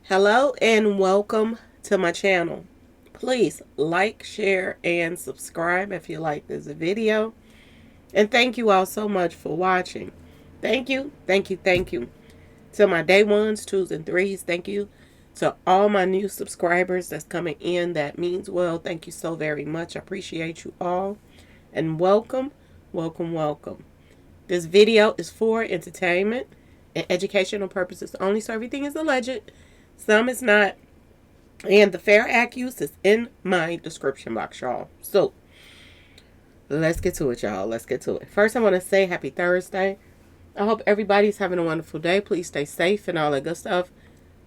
Hello and welcome to my channel. Please like, share, and subscribe if you like this video. And thank you all so much for watching. Thank you, thank you, thank you. To my day ones, twos, and threes, thank you. To all my new subscribers that's coming in, that means well. Thank you so very much. I appreciate you all. And welcome, welcome, welcome. This video is for entertainment and educational purposes only, so everything is alleged. Some is not. And the fair accuse is in my description box, y'all. So, let's get to it, y'all. Let's get to it. First, I want to say happy Thursday. I hope everybody's having a wonderful day. Please stay safe and all that good stuff.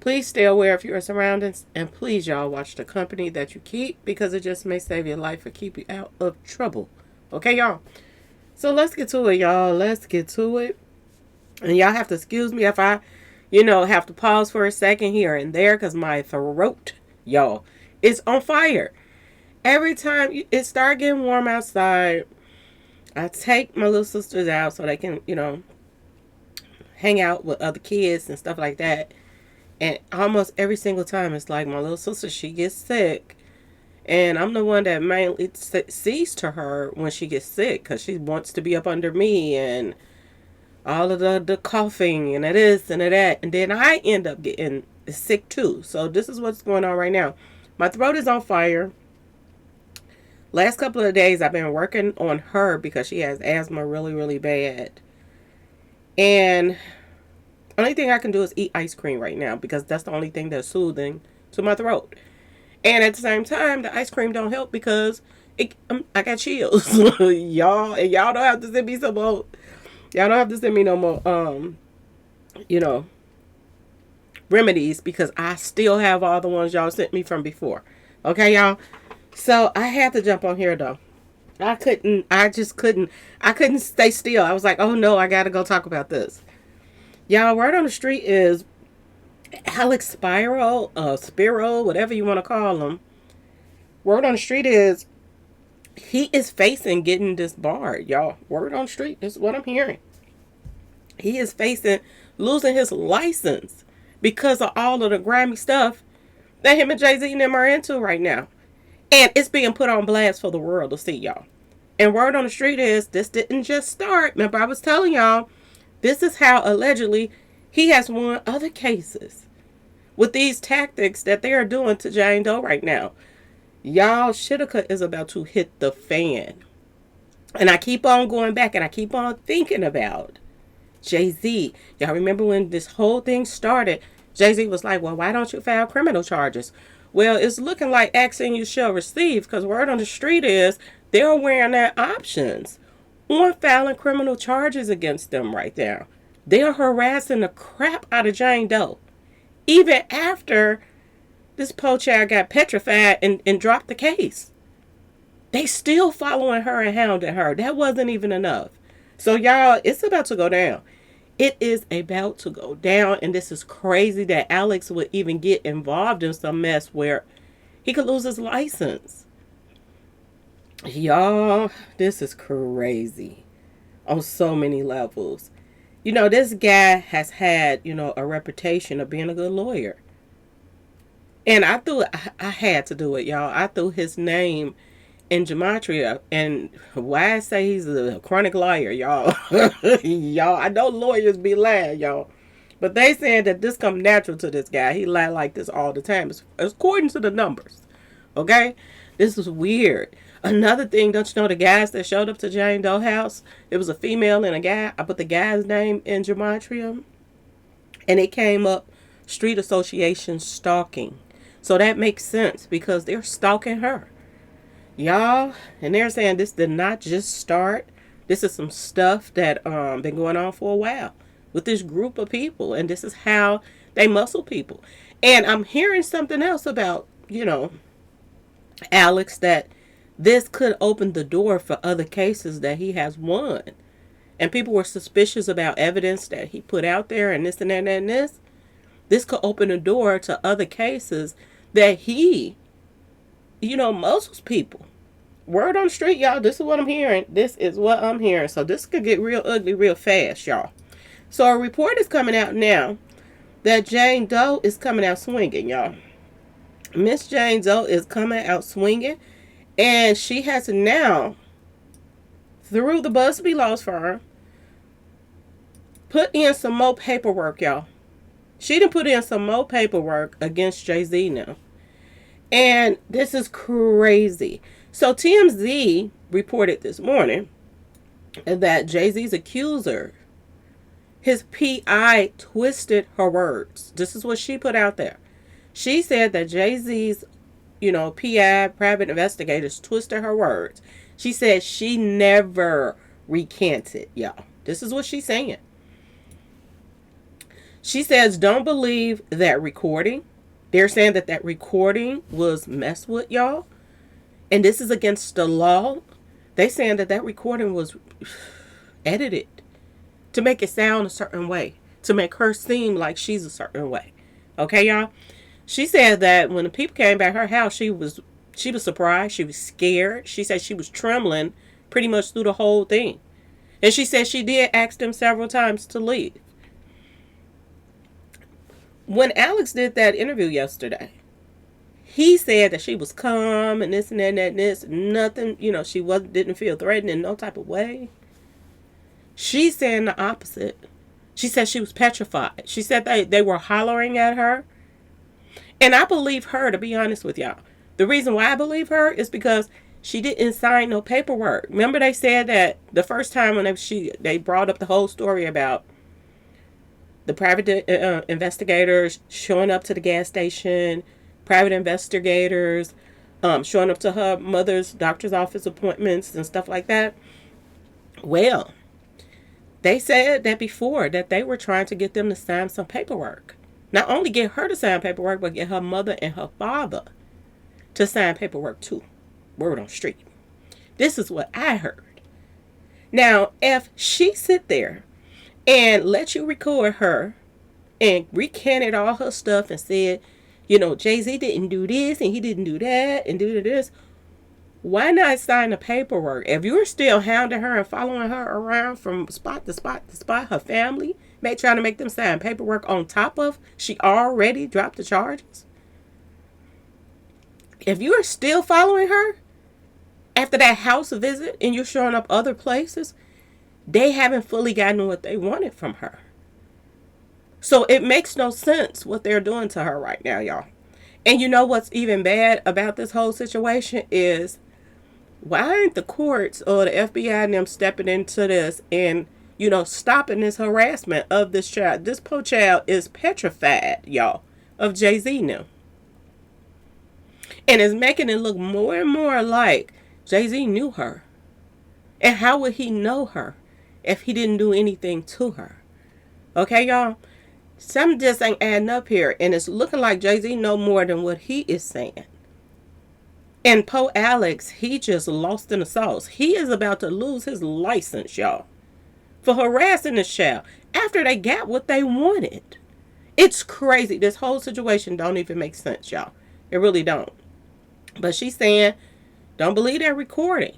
Please stay aware of your surroundings. And please, y'all, watch the company that you keep, because it just may save your life or keep you out of trouble. Okay, y'all? So, let's get to it, y'all. Let's get to it. And y'all have to excuse me if I, have to pause for a second here and there, because my throat, y'all, is on fire. Every time it starts getting warm outside, I take my little sisters out so they can, hang out with other kids and stuff like that. And almost every single time, it's like my little sister, she gets sick. And I'm the one that mainly sees to her when she gets sick, because she wants to be up under me and all of the coughing and this and that. And then I end up getting sick too. So this is what's going on right now. My throat is on fire. Last couple of days I've been working on her because she has asthma really, really bad. And only thing I can do is eat ice cream right now, because that's the only thing that's soothing to my throat. And at the same time, the ice cream don't help because I got chills. Y'all, and y'all don't have to send me some more. Y'all don't have to send me no more, remedies, because I still have all the ones y'all sent me from before. Okay, y'all? So I had to jump on here, though. I couldn't stay still. I was like, oh no, I gotta go talk about this. Y'all, word on the street is Alex Spiro, whatever you want to call him. Word on the street is he is facing getting disbarred, y'all. Word on the street, this is what I'm hearing. He is facing losing his license because of all of the grimy stuff that him and Jay-Z and them are into right now. And it's being put on blast for the world to see, y'all. And word on the street is this didn't just start. Remember, I was telling y'all, this is how allegedly he has won other cases with these tactics that they are doing to Jane Doe right now. Y'all, Shitika is about to hit the fan. And I keep on going back and I keep on thinking about Jay-Z. Y'all remember when this whole thing started, Jay-Z was like, well, why don't you file criminal charges? Well, it's looking like action you shall receive, because word on the street is they're wearing their options on filing criminal charges against them right now. They're harassing the crap out of Jane Doe. Even after this poor child got petrified and dropped the case. They still following her and hounding her. That wasn't even enough. So y'all, it's about to go down. It is about to go down. And this is crazy that Alex would even get involved in some mess where he could lose his license. Y'all, this is crazy on so many levels. This guy has had, a reputation of being a good lawyer. And I had to do it, y'all. I threw his name in gematria. And why I say he's a chronic liar, y'all. Y'all, I know lawyers be lying, y'all. But they saying that this comes natural to this guy. He lie like this all the time. It's according to the numbers. Okay? This is weird. Another thing, don't you know the guys that showed up to Jane Doe house? It was a female and a guy. I put the guy's name in gematria. And it came up Street Association stalking. So that makes sense because they're stalking her. Y'all, and they're saying this did not just start. This is some stuff that been going on for a while with this group of people. And this is how they muscle people. And I'm hearing something else about, Alex, that this could open the door for other cases that he has won. And people were suspicious about evidence that he put out there and this and that and this. This could open the door to other cases that he, muscles people. Word on the street, y'all. This is what I'm hearing. This is what I'm hearing. So this could get real ugly real fast, y'all. So a report is coming out now that Jane Doe is coming out swinging, y'all. Miss Jane Doe is coming out swinging, and she has now, through the Busby Law Firm, put in some more paperwork, y'all. She done put in some more paperwork against Jay-Z now. And this is crazy. So TMZ reported this morning that Jay-Z's accuser, his PI, twisted her words. This is what she put out there. She said that Jay-Z's, PI, private investigators, twisted her words. She said she never recanted, y'all. This is what she's saying. She says, don't believe that recording. They're saying that recording was messed with, y'all. And this is against the law. They saying that recording was edited to make it sound a certain way, to make her seem like she's a certain way. Okay, y'all? She said that when the people came back her house, she was surprised. She was scared. She said she was trembling pretty much through the whole thing. And she said she did ask them several times to leave. When Alex did that interview yesterday, he said that she was calm and this and that and this. Nothing, she didn't feel threatened in no type of way. She's saying the opposite. She said she was petrified. She said they were hollering at her. And I believe her, to be honest with y'all. The reason why I believe her is because she didn't sign no paperwork. Remember they said that the first time when they brought up the whole story about the private investigators showing up to the gas station, private investigators showing up to her mother's doctor's office appointments and stuff like that. Well, they said that before that they were trying to get them to sign some paperwork. Not only get her to sign paperwork, but get her mother and her father to sign paperwork too. Word on street. This is what I heard. Now, if she sit there and let you record her and recanted all her stuff and said, Jay-Z didn't do this and he didn't do that and do this, why not sign the paperwork? If you're still hounding her and following her around from spot to spot to spot, her family, trying to make them sign paperwork on top of she already dropped the charges. If you're still following her after that house visit and you're showing up other places, they haven't fully gotten what they wanted from her. So it makes no sense what they're doing to her right now, y'all. And you know what's even bad about this whole situation is, why ain't the courts or the FBI and them stepping into this and, stopping this harassment of this child? This poor child is petrified, y'all, of Jay-Z now. And it's making it look more and more like Jay-Z knew her. And how would he know her if he didn't do anything to her? Okay, y'all? Something just ain't adding up here. And it's looking like Jay-Z know more than what he is saying. And Poe Alex, he just lost in the sauce. He is about to lose his license, y'all, for harassing this child after they got what they wanted. It's crazy. This whole situation don't even make sense, y'all. It really don't. But she's saying, don't believe that recording.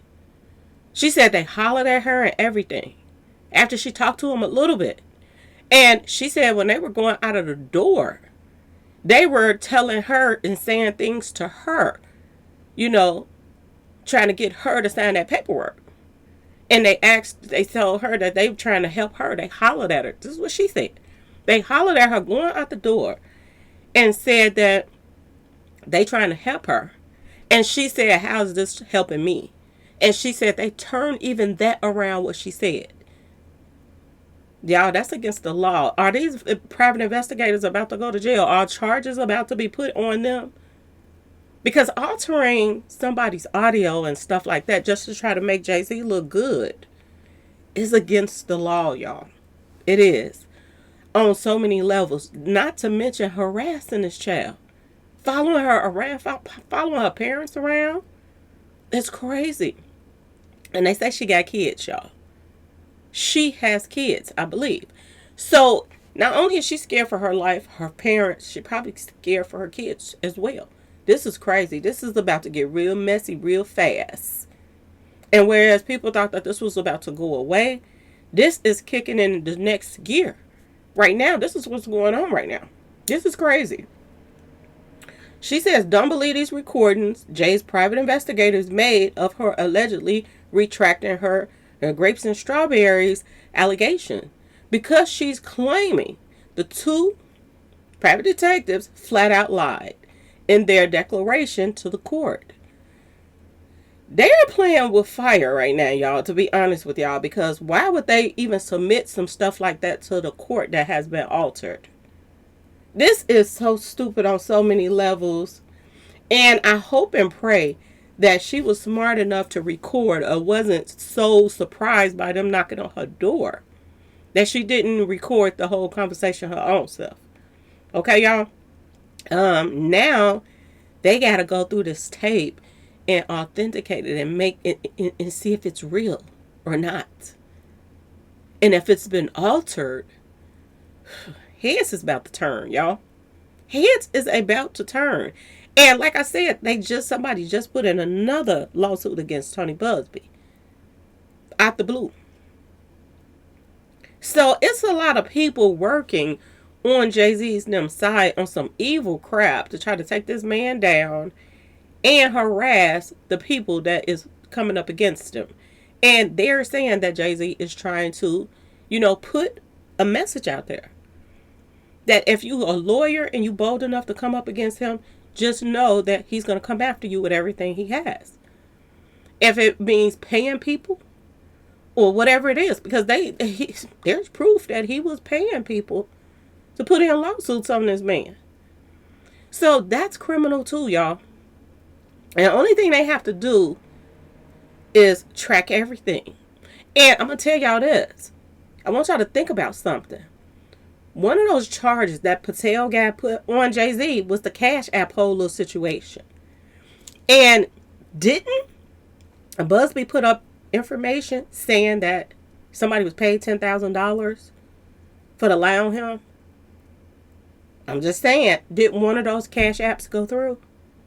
She said they hollered at her and everything after she talked to him a little bit. And she said when they were going out of the door, they were telling her and saying things to her, trying to get her to sign that paperwork. And they told her that they were trying to help her. They hollered at her. This is what she said. They hollered at her going out the door and said that they trying to help her. And she said, how's this helping me? And she said they turned even that around what she said. Y'all, that's against the law. Are these private investigators about to go to jail? Are charges about to be put on them? Because altering somebody's audio and stuff like that just to try to make Jay-Z look good is against the law, y'all. It is. On so many levels. Not to mention harassing this child. Following her around, following her parents around. It's crazy. And they say she got kids, y'all. She has kids, I believe. So, not only is she scared for her life, her parents, she probably scared for her kids as well. This is crazy. This is about to get real messy real fast. And whereas people thought that this was about to go away, this is kicking in the next gear. Right now, this is what's going on right now. This is crazy. She says, don't believe these recordings Jay's private investigators made of her allegedly retracting her grapes and strawberries allegation, because she's claiming the two private detectives flat out lied in their declaration to the court. They are playing with fire right now, y'all, to be honest with y'all, because why would they even submit some stuff like that to the court that has been altered? This is so stupid on so many levels. And I hope and pray that she was smart enough to record or wasn't so surprised by them knocking on her door that she didn't record the whole conversation her own self. Okay, y'all? Now they got to go through this tape and authenticate it and make it and see if it's real or not. And if it's been altered, heads is about to turn, y'all. Heads is about to turn. And like I said, somebody just put in another lawsuit against Tony Busby out the blue. So it's a lot of people working on Jay-Z's side on some evil crap to try to take this man down and harass the people that is coming up against him. And they're saying that Jay-Z is trying to, put a message out there. That if you are a lawyer and you bold enough to come up against him, just know that he's going to come after you with everything he has. If it means paying people or whatever it is, because there's proof that he was paying people to put in lawsuits on this man. So that's criminal too, y'all. And the only thing they have to do is track everything. And I'm going to tell y'all this. I want y'all to think about something. One of those charges that Patel guy put on Jay-Z was the Cash App whole little situation. And didn't Busby put up information saying that somebody was paid $10,000 for to lie on him? I'm just saying, did one of those Cash Apps go through?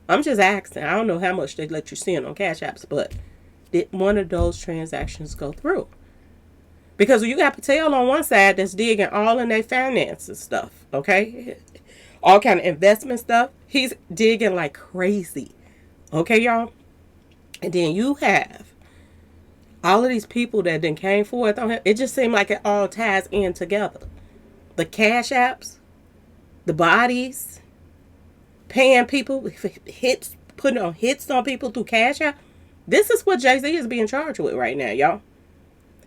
I'm just asking. I don't know how much they let you send on Cash Apps, but did one of those transactions go through? Because you got Patel on one side that's digging all in their finances stuff, okay? All kind of investment stuff. He's digging like crazy, okay, y'all? And then you have all of these people that then came forth on him. It just seemed like it all ties in together. The Cash Apps, the bodies, paying people, hits, putting on hits on people through Cash App. This is what Jay-Z is being charged with right now, y'all.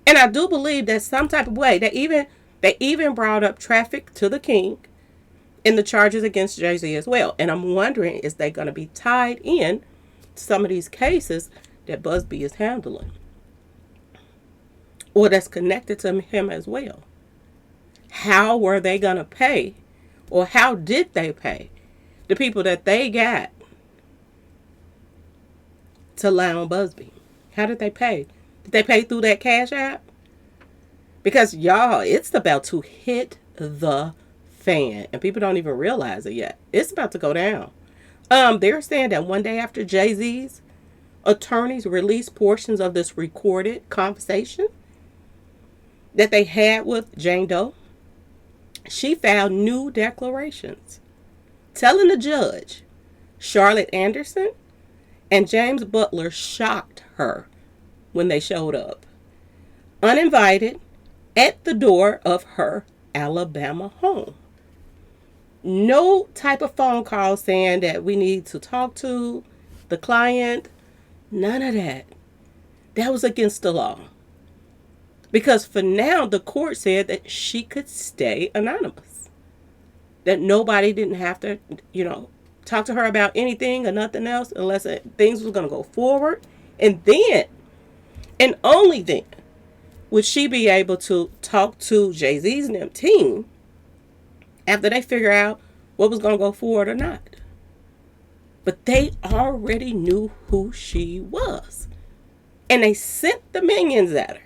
And I do believe that some type of way, they even brought up traffic to the king in the charges against Jay-Z as well. And I'm wondering, is they going to be tied in to some of these cases that Busby is handling? Or that's connected to him as well? How were they going to pay? Or how did they pay the people that they got to lie on Busby? How did they pay? Did they pay through that Cash App? Because, y'all, it's about to hit the fan. And people don't even realize it yet. It's about to go down. They're saying that one day after Jay-Z's attorneys released portions of this recorded conversation that they had with Jane Doe, she filed new declarations telling the judge Charlotte Anderson and James Butler shocked her when they showed up, uninvited, at the door of her Alabama home. No type of phone call saying that we need to talk to the client. None of that. That was against the law. Because for now, the court said that she could stay anonymous. That nobody didn't have to, talk to her about anything or nothing else unless things was going to go forward. And then, and only then, would she be able to talk to Jay-Z's and them team after they figure out what was going to go forward or not. But they already knew who she was. And they sent the minions at her.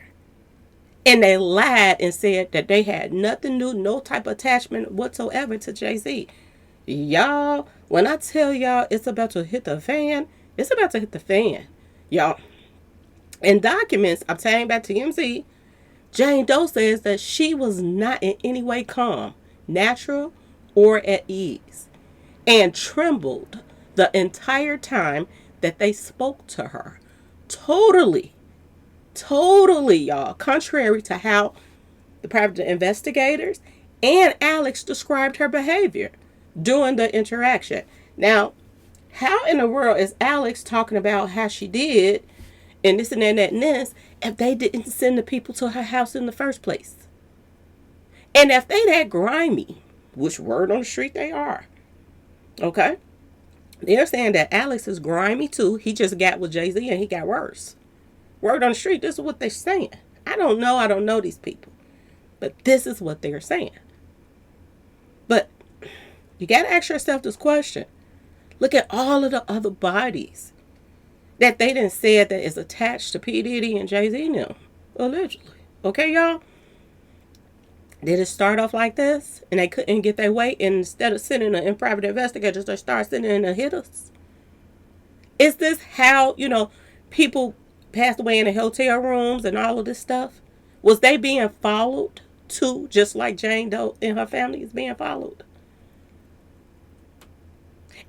And they lied and said that they had nothing new, no type of attachment whatsoever to Jay-Z. Y'all, when I tell y'all it's about to hit the fan, it's about to hit the fan. Y'all, in documents obtained by TMZ, Jane Doe says that she was not in any way calm, natural, or at ease and trembled the entire time that they spoke to her. Totally, y'all, contrary to how the private investigators and Alex described her behavior during the interaction. Now, how in the world is Alex talking about how she did and this and that and this if they didn't send the people to her house in the first place? And if they that grimy, which word on the street they are, okay? They're saying that Alex is grimy too. He just got with Jay-Z and he got worse. Word on the street, this is what they're saying. I don't know these people. But this is what they're saying. But you got to ask yourself this question. Look at all of the other bodies that they done said that is attached to P. Diddy and Jay-Z now. Allegedly. Okay, y'all? Did it start off like this and they couldn't get their way, and instead of sending in private investigators, they start sending in the hitters? Is this how, people passed away in the hotel rooms and all of this stuff? Was they being followed too, just like Jane Doe and her family is being followed?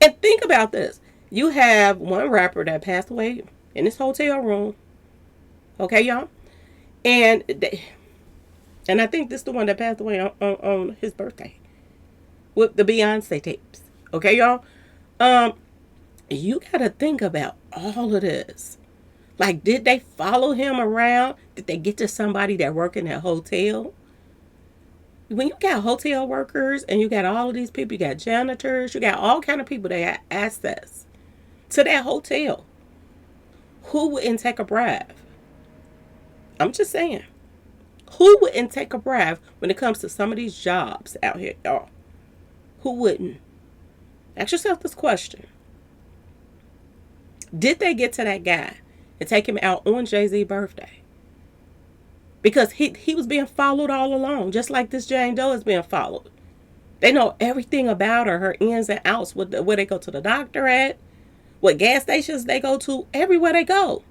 And think about this. You have one rapper that passed away in this hotel room. Okay, y'all? And I think this is the one that passed away on his birthday with the Beyonce tapes. Okay, y'all? You got to think about all of this. Like, did they follow him around? Did they get to somebody that work in that hotel? When you got hotel workers and you got all of these people, you got janitors, you got all kind of people that have access to that hotel, who wouldn't take a bribe? I'm just saying. Who wouldn't take a bribe when it comes to some of these jobs out here, y'all? Who wouldn't? Ask yourself this question. Did they get to that guy and take him out on Jay-Z's birthday? Because he was being followed all along, just like this Jane Doe is being followed. They know everything about her ins and outs, where they go to the doctor at, what gas stations they go to, everywhere they go.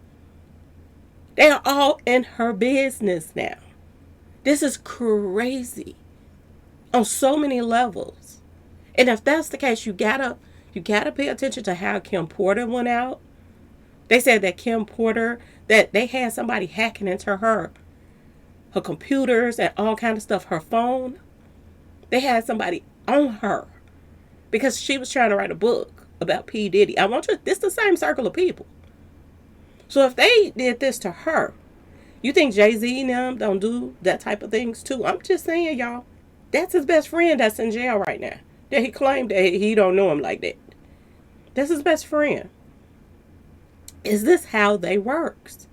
They are all in her business now. This is crazy on so many levels. And if that's the case, you gotta pay attention to how Kim Porter went out. They said that Kim Porter, that they had somebody hacking into her computers and all kind of stuff, her phone. They had somebody on her because she was trying to write a book about P. Diddy. This is the same circle of people. So if they did this to her, you think Jay-Z and them don't do that type of things too? I'm just saying, y'all. That's his best friend that's in jail right now. That he claimed that he don't know him like that. That's his best friend. Is this how they works?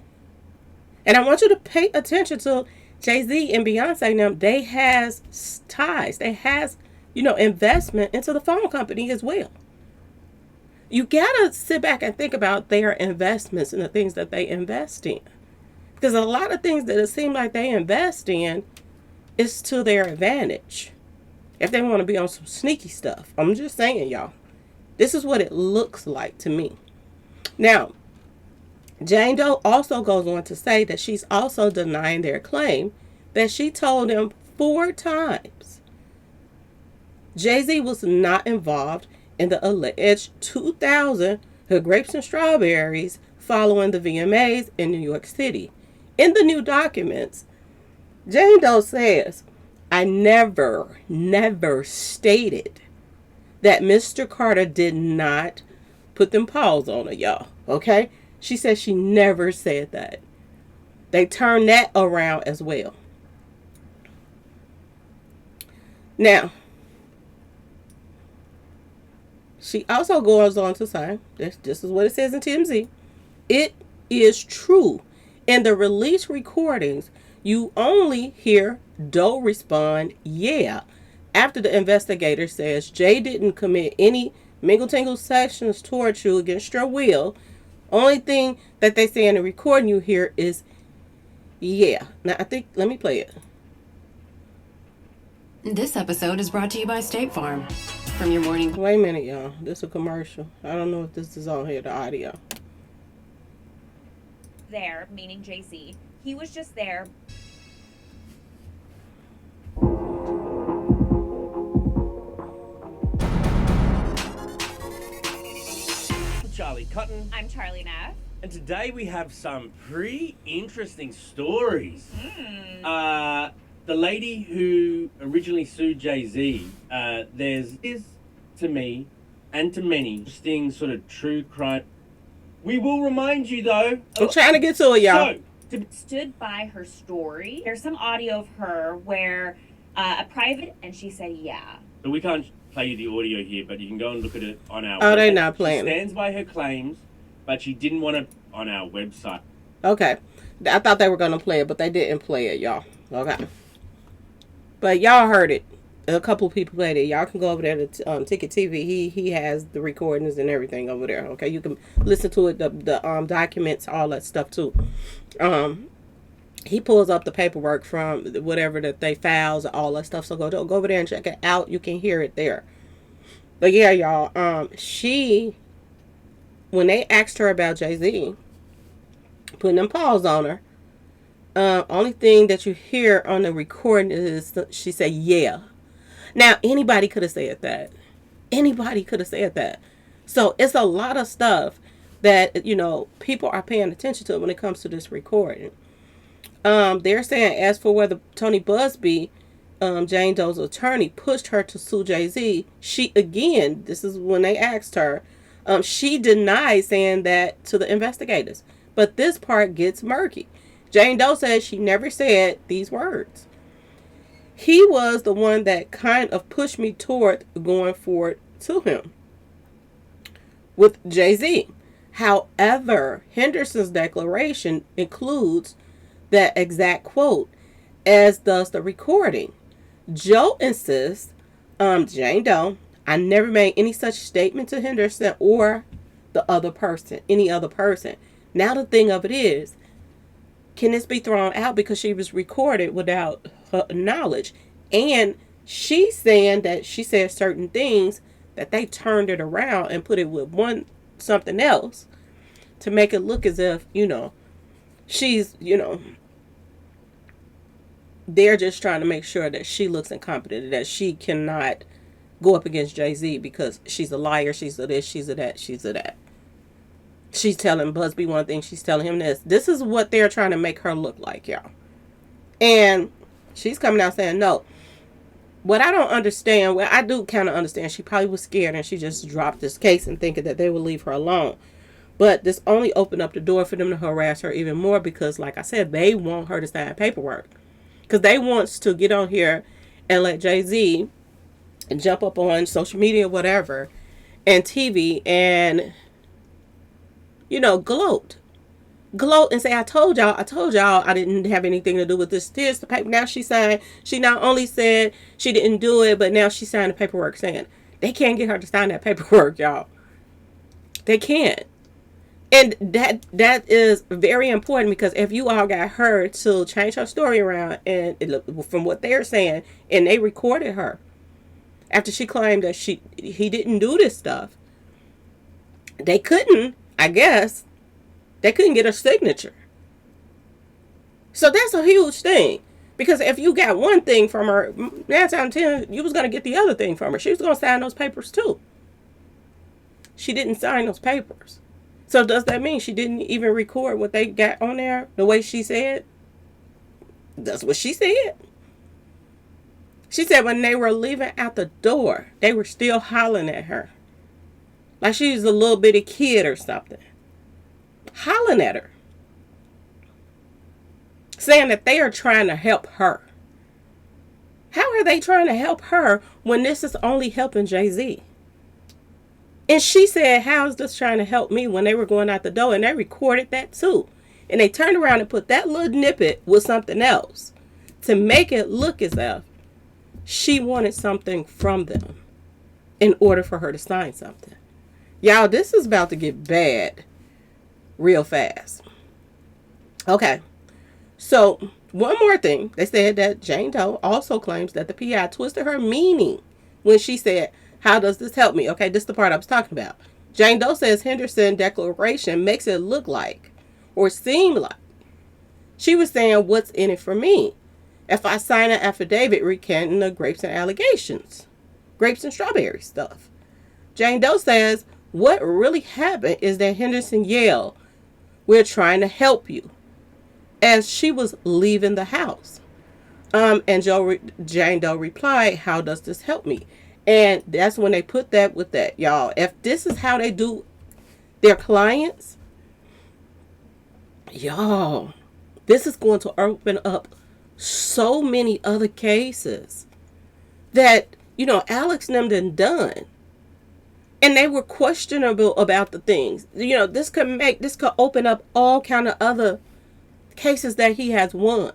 And I want you to pay attention to Jay-Z and Beyonce and them. They has ties. They has, investment into the phone company as well. You gotta sit back and think about their investments and the things that they invest in. Because a lot of things that it seems like they invest in is to their advantage. If they want to be on some sneaky stuff. I'm just saying, y'all. This is what it looks like to me. Now, Jane Doe also goes on to say that she's also denying their claim that she told them 4 times Jay-Z was not involved in the alleged 2000 grapes and strawberries following the VMAs in New York City. In the new documents, Jane Doe says, I never stated that Mr. Carter did not put them paws on her, y'all. Okay? She says she never said that. They turned that around as well. Now, she also goes on to say, this is what it says in TMZ. It is true. In the release recordings, you only hear Doe respond, yeah, after the investigator says Jay didn't commit any mingle-tingle sections towards you against your will. Only thing that they say in the recording you hear is, yeah. Now, let me play it. This episode is brought to you by State Farm. From your morning... Wait a minute, y'all. This is a commercial. I don't know if this is on here, the audio. There, meaning Jay-Z. He was just there. Charlie Cotton. I'm Charlie Neff. And today we have some pretty interesting stories. The lady who originally sued Jay-Z, there's this to me and to many interesting sort of true crime. We will remind you though. I'm trying to get to it, y'all. Stood by her story. There's some audio of her where a private, and she said, yeah. But we can't play you the audio here, but you can go and look at it on our Oh, website. they're not playing She it. stands by her claims, but she didn't want it on our website. Okay. I thought they were going to play it, but they didn't play it, y'all. Okay. But y'all heard it. A couple people played it. Y'all can go over there to Ticket TV. He has the recordings and everything over there. Okay, you can listen to it, the documents, all that stuff too. He pulls up the paperwork from whatever that they files, all that stuff. So go over there and check it out. You can hear it there. But yeah, y'all. She, when they asked her about Jay-Z, putting them paws on her. Only thing that you hear on the recording is she said, yeah. Now, anybody could have said that. Anybody could have said that. So, it's a lot of stuff that, you know, people are paying attention to when it comes to this recording. They're saying, as for whether Tony Busby, Jane Doe's attorney, pushed her to sue Jay-Z, she, again, this is when they asked her, she denied saying that to the investigators. But this part gets murky. Jane Doe says she never said these words. He was the one that kind of pushed me toward going forward to him with Jay-Z. However, Henderson's declaration includes that exact quote, as does the recording. Joe insists, Jane Doe, I never made any such statement to Henderson or the other person, any other person. Now the thing of it is, can this be thrown out because she was recorded without her knowledge? And she's saying that she said certain things that they turned it around and put it with something else to make it look as if, you know, she's, you know, they're just trying to make sure that she looks incompetent, that she cannot go up against Jay-Z because she's a liar, she's a this, she's a that, she's a that. She's telling Busby one thing, she's telling him this. This is what they're trying to make her look like, y'all. And she's coming out saying, no. What I don't understand, well, I do kind of understand. She probably was scared and she just dropped this case and thinking that they would leave her alone. But this only opened up the door for them to harass her even more because, like I said, they want her to sign paperwork. Because they want to get on here and let Jay-Z jump up on social media, whatever, and TV and, you know, gloat and say, I told y'all I didn't have anything to do with this. Here's the paper. Now she signed. She not only said she didn't do it, but now she signed the paperwork saying they can't get her to sign that paperwork, y'all. They can't. And that is very important because if you all got her to change her story around and from what they're saying, and they recorded her after she claimed that he didn't do this stuff, they couldn't, I guess, they couldn't get her signature. So that's a huge thing. Because if you got one thing from her, 9 times out of 10, you was going to get the other thing from her. She was going to sign those papers too. She didn't sign those papers. So does that mean she didn't even record what they got on there the way she said? That's what she said. She said when they were leaving out the door, they were still hollering at her. Like she was a little bitty kid or something. Hollering at her. Saying that they are trying to help her. How are they trying to help her when this is only helping Jay-Z? And she said, how is this trying to help me when they were going out the door? And they recorded that too. And they turned around and put that little snippet with something else to make it look as if she wanted something from them in order for her to sign something. Y'all, this is about to get bad real fast. Okay. So, one more thing. They said that Jane Doe also claims that the PI twisted her meaning when she said, how does this help me? Okay, this is the part I was talking about. Jane Doe says Henderson's declaration makes it look like or seem like she was saying, what's in it for me? If I sign an affidavit recanting the grapes and allegations. Grapes and strawberry stuff. Jane Doe says, what really happened is that Henderson yelled, "We're trying to help you," as she was leaving the house. And Jane Doe replied, "How does this help me?" And that's when they put that with that, y'all. If this is how they do their clients, y'all, this is going to open up so many other cases that, Alex and them done. And they were questionable about the things. This could open up all kind of other cases that he has won.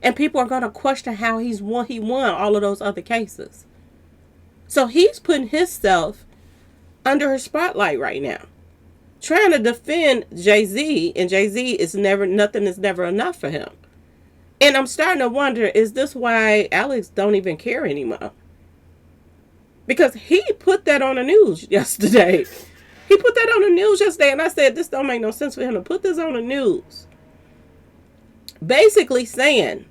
And people are going to question how he won all of those other cases. So he's putting himself under a spotlight right now, trying to defend Jay-Z, and Jay-Z nothing is never enough for him. And I'm starting to wonder, is this why Alex don't even care anymore? Because he put that on the news yesterday. And I said, this don't make no sense for him to put this on the news. Basically saying,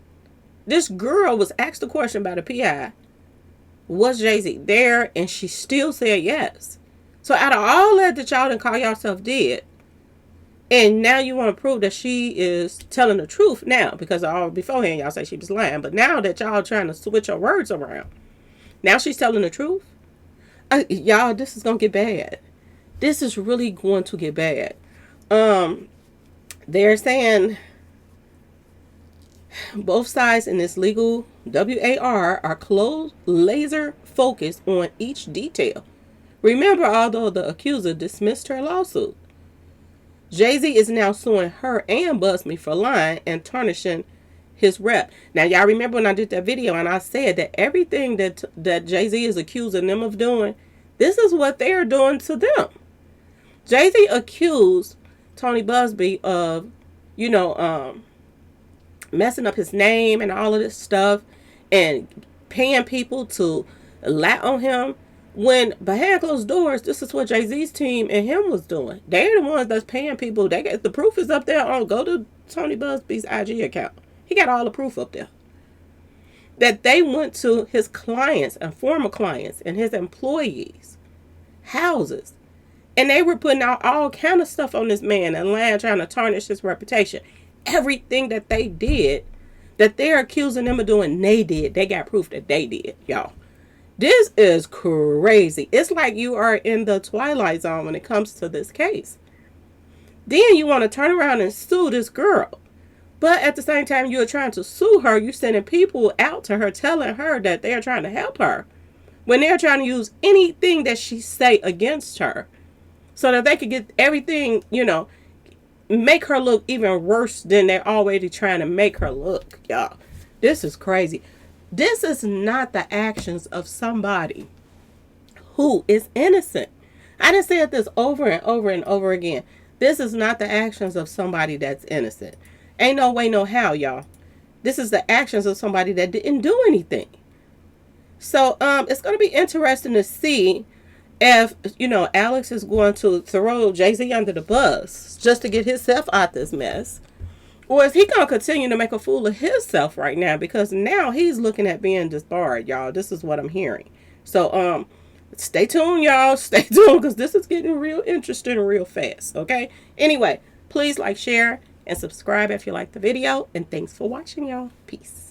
this girl was asked a question by the PI, was Jay-Z there? And she still said yes. So out of all that y'all done call yourself dead, and now you want to prove that she is telling the truth now, because all beforehand y'all say she was lying, but now that y'all trying to switch her words around, now she's telling the truth. Y'all, this is gonna get bad. This is really going to get bad. They're saying both sides in this legal WAR are close, laser focused on each detail. Remember, although the accuser dismissed her lawsuit, Jay-Z is now suing her and Busme for lying and tarnishing his rep. Now, y'all remember when I did that video and I said that everything that Jay-Z is accusing them of doing, this is what they're doing to them. Jay-Z accused Tony Busby of, messing up his name and all of this stuff and paying people to lie on him, when behind closed doors, this is what Jay-Z's team and him was doing. They're the ones that's paying people. The proof is up there. Go to Tony Busby's IG account. He got all the proof up there. That they went to his clients and former clients and his employees' houses, and they were putting out all kind of stuff on this man and lying, trying to tarnish his reputation. Everything that they did, that they're accusing them of doing, they did. They got proof that they did, y'all. This is crazy. It's like you are in the Twilight Zone when it comes to this case. Then you want to turn around and sue this girl. But at the same time you're trying to sue her, you're sending people out to her telling her that they're trying to help her, when they're trying to use anything that she say against her so that they could get everything, make her look even worse than they're already trying to make her look, y'all. This is crazy. This is not the actions of somebody who is innocent. I done said this over and over and over again. This is not the actions of somebody that's innocent. Ain't no way, no how, y'all. This is the actions of somebody that didn't do anything. So it's going to be interesting to see if, Alex is going to throw Jay-Z under the bus just to get himself out this mess. Or is he going to continue to make a fool of himself right now? Because now he's looking at being disbarred, y'all. This is what I'm hearing. So stay tuned, y'all. Stay tuned, because this is getting real interesting real fast, okay? Anyway, please like, share, and subscribe if you like the video. And thanks for watching, y'all. Peace.